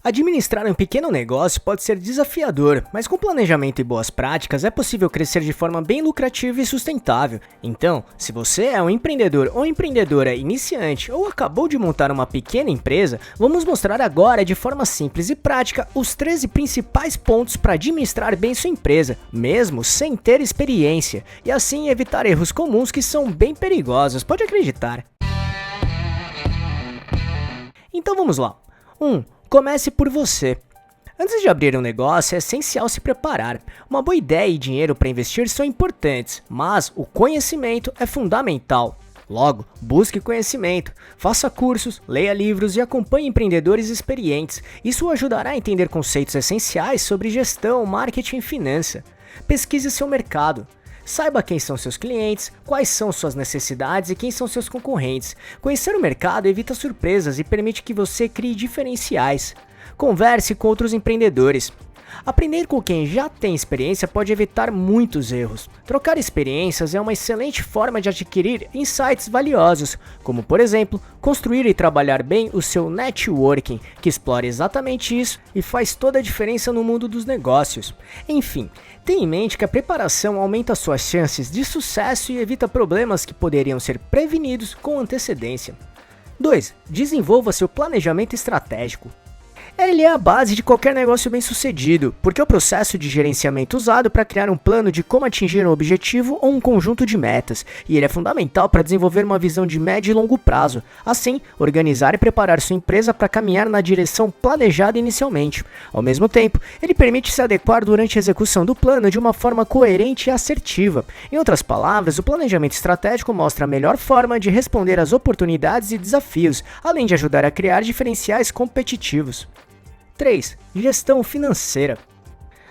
Administrar um pequeno negócio pode ser desafiador, mas com planejamento e boas práticas é possível crescer de forma bem lucrativa e sustentável. Então, se você é um empreendedor ou empreendedora iniciante ou acabou de montar uma pequena empresa, vamos mostrar agora de forma simples e prática os 13 principais pontos para administrar bem sua empresa, mesmo sem ter experiência, e assim evitar erros comuns que são bem perigosos, pode acreditar. Então vamos lá. 1. Comece por você. Antes de abrir um negócio, é essencial se preparar. Uma boa ideia e dinheiro para investir são importantes, mas o conhecimento é fundamental. Logo, busque conhecimento, faça cursos, leia livros e acompanhe empreendedores experientes. Isso o ajudará a entender conceitos essenciais sobre gestão, marketing e finança. Pesquise seu mercado. Saiba quem são seus clientes, quais são suas necessidades e quem são seus concorrentes. Conhecer o mercado evita surpresas e permite que você crie diferenciais. Converse com outros empreendedores. Aprender com quem já tem experiência pode evitar muitos erros. Trocar experiências é uma excelente forma de adquirir insights valiosos, como por exemplo, construir e trabalhar bem o seu networking, que explora exatamente isso e faz toda a diferença no mundo dos negócios. Enfim, tenha em mente que a preparação aumenta suas chances de sucesso e evita problemas que poderiam ser prevenidos com antecedência. 2. Desenvolva seu planejamento estratégico. Ele é a base de qualquer negócio bem-sucedido, porque é o processo de gerenciamento usado para criar um plano de como atingir um objetivo ou um conjunto de metas, e ele é fundamental para desenvolver uma visão de médio e longo prazo. Assim, organizar e preparar sua empresa para caminhar na direção planejada inicialmente. Ao mesmo tempo, ele permite se adequar durante a execução do plano de uma forma coerente e assertiva. Em outras palavras, o planejamento estratégico mostra a melhor forma de responder às oportunidades e desafios, além de ajudar a criar diferenciais competitivos. 3. Gestão financeira.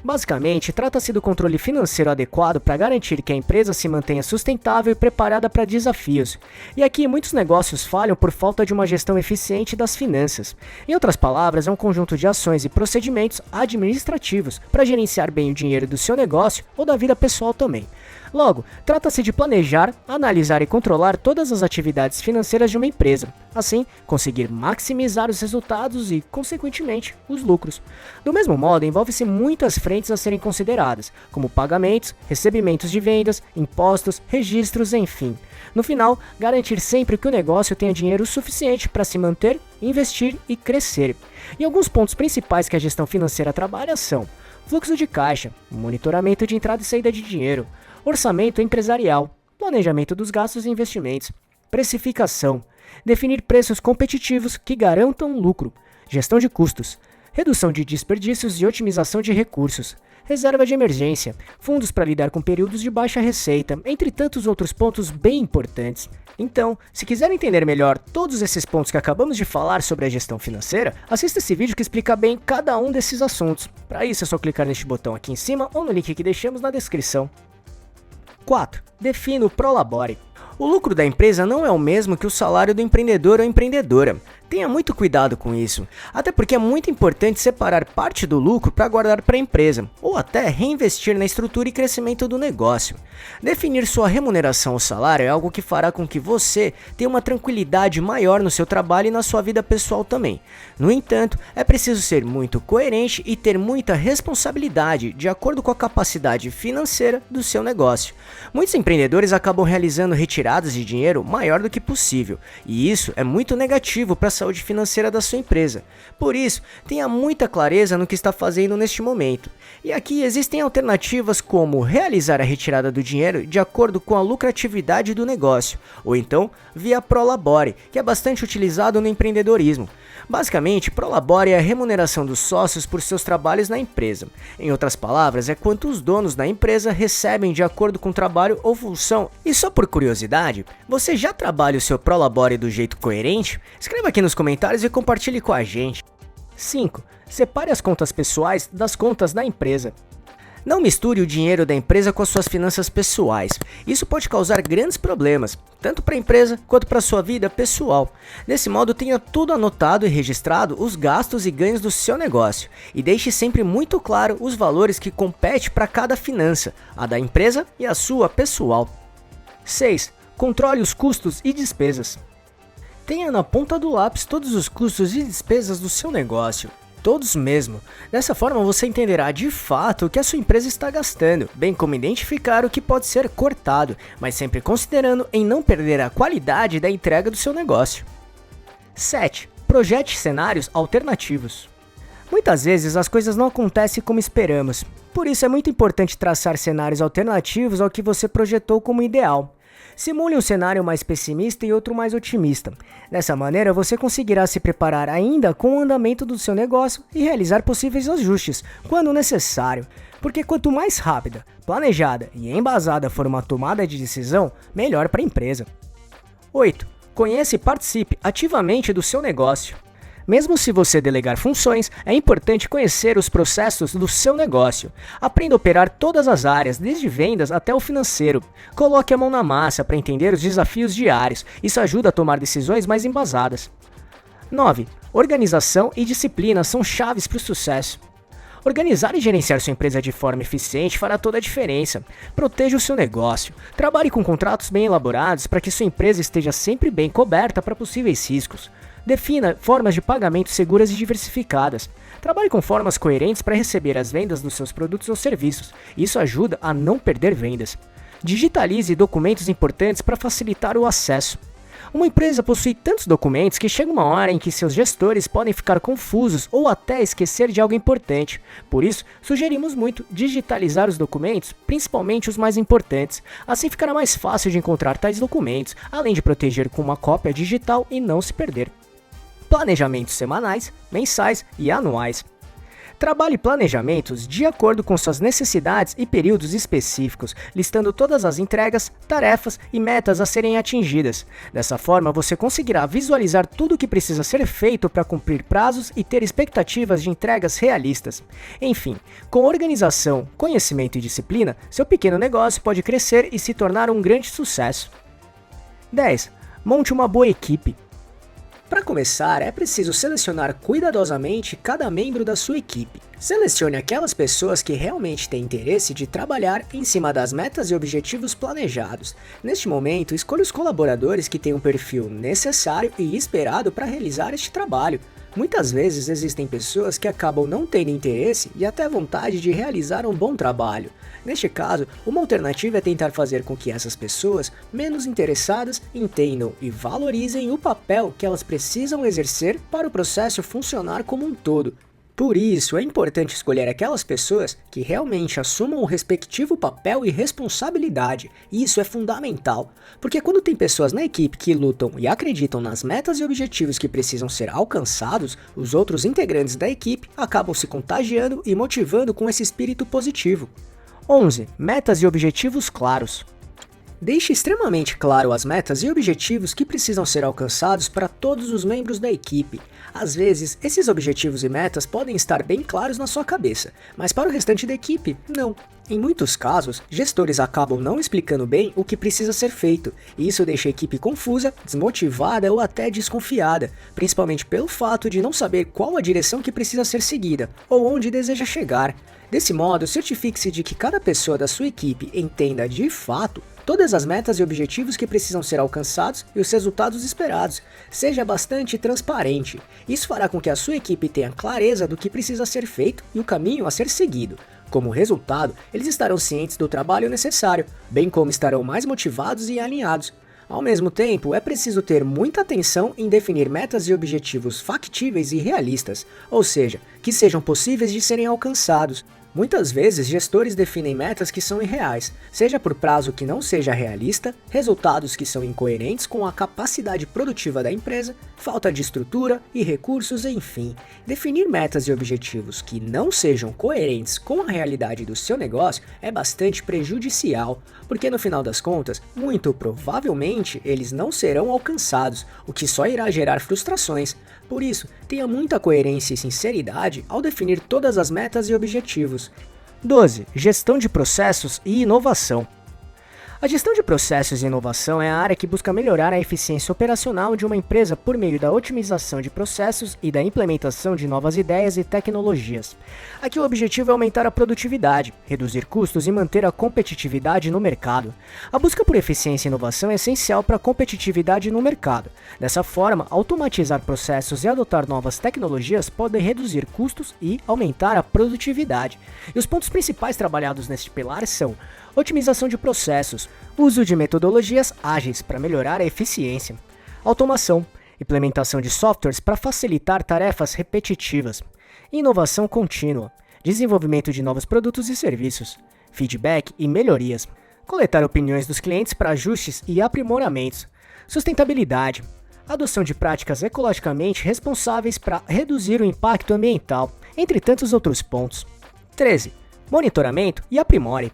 Basicamente, trata-se do controle financeiro adequado para garantir que a empresa se mantenha sustentável e preparada para desafios. E aqui, muitos negócios falham por falta de uma gestão eficiente das finanças. Em outras palavras, é um conjunto de ações e procedimentos administrativos para gerenciar bem o dinheiro do seu negócio ou da vida pessoal também. Logo, trata-se de planejar, analisar e controlar todas as atividades financeiras de uma empresa. Assim, conseguir maximizar os resultados e, consequentemente, os lucros. Do mesmo modo, envolve-se muitas frentes a serem consideradas, como pagamentos, recebimentos de vendas, impostos, registros, enfim. No final, garantir sempre que o negócio tenha dinheiro suficiente para se manter, investir e crescer. E alguns pontos principais que a gestão financeira trabalha são: fluxo de caixa, monitoramento de entrada e saída de dinheiro, orçamento empresarial, planejamento dos gastos e investimentos, precificação, definir preços competitivos que garantam lucro, gestão de custos, redução de desperdícios e otimização de recursos, reserva de emergência, fundos para lidar com períodos de baixa receita, entre tantos outros pontos bem importantes. Então, se quiser entender melhor todos esses pontos que acabamos de falar sobre a gestão financeira, assista esse vídeo que explica bem cada um desses assuntos. Para isso é só clicar neste botão aqui em cima ou no link que deixamos na descrição. 4. Defina o Prolabore. O lucro da empresa não é o mesmo que o salário do empreendedor ou empreendedora. Tenha muito cuidado com isso, até porque é muito importante separar parte do lucro para guardar para a empresa, ou até reinvestir na estrutura e crescimento do negócio. Definir sua remuneração ou salário é algo que fará com que você tenha uma tranquilidade maior no seu trabalho e na sua vida pessoal também. No entanto, é preciso ser muito coerente e ter muita responsabilidade de acordo com a capacidade financeira do seu negócio. Muitos empreendedores acabam realizando retiradas de dinheiro maior do que possível, e isso é muito negativo para a saúde financeira da sua empresa. Por isso, tenha muita clareza no que está fazendo neste momento. E aqui existem alternativas como realizar a retirada do dinheiro de acordo com a lucratividade do negócio, ou então via Prolabore, que é bastante utilizado no empreendedorismo. Basicamente, Prolabore é a remuneração dos sócios por seus trabalhos na empresa. Em outras palavras, é quanto os donos da empresa recebem de acordo com o trabalho ou função. E só por curiosidade, você já trabalha o seu Prolabore do jeito coerente? Escreva aqui nos comentários e compartilhe com a gente. 5. Separe as contas pessoais das contas da empresa. Não misture o dinheiro da empresa com as suas finanças pessoais. Isso pode causar grandes problemas, tanto para a empresa quanto para a sua vida pessoal. Desse modo, tenha tudo anotado e registrado os gastos e ganhos do seu negócio. E deixe sempre muito claro os valores que competem para cada finança, a da empresa e a sua pessoal. 6. Controle os custos e despesas. Tenha na ponta do lápis todos os custos e despesas do seu negócio. todos mesmo. Dessa forma você entenderá de fato o que a sua empresa está gastando, bem como identificar o que pode ser cortado, mas sempre considerando em não perder a qualidade da entrega do seu negócio. 7. Projete cenários alternativos. Muitas vezes as coisas não acontecem como esperamos, por isso é muito importante traçar cenários alternativos ao que você projetou como ideal. Simule um cenário mais pessimista e outro mais otimista. Dessa maneira, você conseguirá se preparar ainda com o andamento do seu negócio e realizar possíveis ajustes, quando necessário. Porque quanto mais rápida, planejada e embasada for uma tomada de decisão, melhor para a empresa. 8. Conheça e participe ativamente do seu negócio. Mesmo se você delegar funções, é importante conhecer os processos do seu negócio. Aprenda a operar todas as áreas, desde vendas até o financeiro. Coloque a mão na massa para entender os desafios diários. Isso ajuda a tomar decisões mais embasadas. 9. Organização e disciplina são chaves para o sucesso. Organizar e gerenciar sua empresa de forma eficiente fará toda a diferença. Proteja o seu negócio. Trabalhe com contratos bem elaborados para que sua empresa esteja sempre bem coberta para possíveis riscos. Defina formas de pagamento seguras e diversificadas. Trabalhe com formas coerentes para receber as vendas dos seus produtos ou serviços. Isso ajuda a não perder vendas. Digitalize documentos importantes para facilitar o acesso. Uma empresa possui tantos documentos que chega uma hora em que seus gestores podem ficar confusos ou até esquecer de algo importante. Por isso, sugerimos muito digitalizar os documentos, principalmente os mais importantes. Assim ficará mais fácil de encontrar tais documentos, além de proteger com uma cópia digital e não se perder. Planejamentos semanais, mensais e anuais. Trabalhe planejamentos de acordo com suas necessidades e períodos específicos, listando todas as entregas, tarefas e metas a serem atingidas. Dessa forma, você conseguirá visualizar tudo o que precisa ser feito para cumprir prazos e ter expectativas de entregas realistas. Enfim, com organização, conhecimento e disciplina, seu pequeno negócio pode crescer e se tornar um grande sucesso. 10. Monte uma boa equipe. Para começar, é preciso selecionar cuidadosamente cada membro da sua equipe. Selecione aquelas pessoas que realmente têm interesse de trabalhar em cima das metas e objetivos planejados. Neste momento, escolha os colaboradores que têm um perfil necessário e esperado para realizar este trabalho. Muitas vezes existem pessoas que acabam não tendo interesse e até vontade de realizar um bom trabalho. Neste caso, uma alternativa é tentar fazer com que essas pessoas menos interessadas entendam e valorizem o papel que elas precisam exercer para o processo funcionar como um todo. Por isso, é importante escolher aquelas pessoas que realmente assumam o respectivo papel e responsabilidade, e isso é fundamental, porque quando tem pessoas na equipe que lutam e acreditam nas metas e objetivos que precisam ser alcançados, os outros integrantes da equipe acabam se contagiando e motivando com esse espírito positivo. 11. Metas e objetivos claros. Deixe extremamente claro as metas e objetivos que precisam ser alcançados para todos os membros da equipe. Às vezes, esses objetivos e metas podem estar bem claros na sua cabeça, mas para o restante da equipe, não. Em muitos casos, gestores acabam não explicando bem o que precisa ser feito, e isso deixa a equipe confusa, desmotivada ou até desconfiada, principalmente pelo fato de não saber qual a direção que precisa ser seguida, ou onde deseja chegar. Desse modo, certifique-se de que cada pessoa da sua equipe entenda de fato todas as metas e objetivos que precisam ser alcançados e os resultados esperados. Seja bastante transparente. Isso fará com que a sua equipe tenha clareza do que precisa ser feito e o caminho a ser seguido. Como resultado, eles estarão cientes do trabalho necessário, bem como estarão mais motivados e alinhados. Ao mesmo tempo, é preciso ter muita atenção em definir metas e objetivos factíveis e realistas, ou seja, que sejam possíveis de serem alcançados. Muitas vezes, gestores definem metas que são irreais, seja por prazo que não seja realista, resultados que são incoerentes com a capacidade produtiva da empresa, falta de estrutura e recursos, enfim. Definir metas e objetivos que não sejam coerentes com a realidade do seu negócio é bastante prejudicial, porque no final das contas, muito provavelmente eles não serão alcançados, o que só irá gerar frustrações. Por isso, tenha muita coerência e sinceridade ao definir todas as metas e objetivos. 12. Gestão de processos e inovação. A gestão de processos e inovação é a área que busca melhorar a eficiência operacional de uma empresa por meio da otimização de processos e da implementação de novas ideias e tecnologias. Aqui o objetivo é aumentar a produtividade, reduzir custos e manter a competitividade no mercado. A busca por eficiência e inovação é essencial para a competitividade no mercado. Dessa forma, automatizar processos e adotar novas tecnologias podem reduzir custos e aumentar a produtividade. E os pontos principais trabalhados neste pilar são: otimização de processos, uso de metodologias ágeis para melhorar a eficiência, automação, implementação de softwares para facilitar tarefas repetitivas, inovação contínua, desenvolvimento de novos produtos e serviços, feedback e melhorias, coletar opiniões dos clientes para ajustes e aprimoramentos, sustentabilidade, adoção de práticas ecologicamente responsáveis para reduzir o impacto ambiental, entre tantos outros pontos. 13. Monitoramento e aprimore.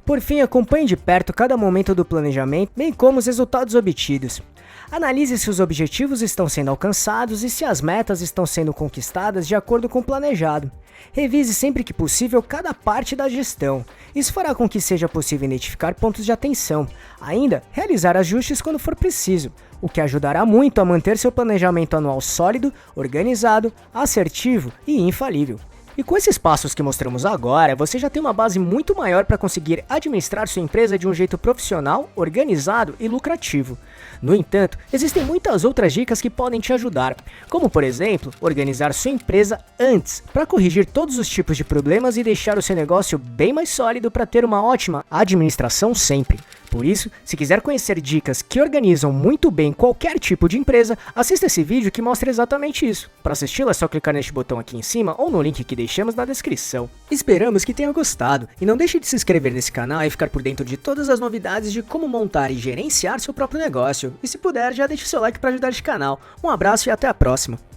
Por fim, acompanhe de perto cada momento do planejamento, bem como os resultados obtidos. Analise se os objetivos estão sendo alcançados e se as metas estão sendo conquistadas de acordo com o planejado. Revise sempre que possível cada parte da gestão. Isso fará com que seja possível identificar pontos de atenção. Ainda, realizar ajustes quando for preciso, o que ajudará muito a manter seu planejamento anual sólido, organizado, assertivo e infalível. E com esses passos que mostramos agora, você já tem uma base muito maior para conseguir administrar sua empresa de um jeito profissional, organizado e lucrativo. No entanto, existem muitas outras dicas que podem te ajudar, como por exemplo, organizar sua empresa antes, para corrigir todos os tipos de problemas e deixar o seu negócio bem mais sólido para ter uma ótima administração sempre. Por isso, se quiser conhecer dicas que organizam muito bem qualquer tipo de empresa, assista esse vídeo que mostra exatamente isso. Para assisti-lo é só clicar neste botão aqui em cima ou no link que deixamos na descrição. Esperamos que tenha gostado e não deixe de se inscrever nesse canal e ficar por dentro de todas as novidades de como montar e gerenciar seu próprio negócio. E se puder, já deixe seu like para ajudar este canal. Um abraço e até a próxima!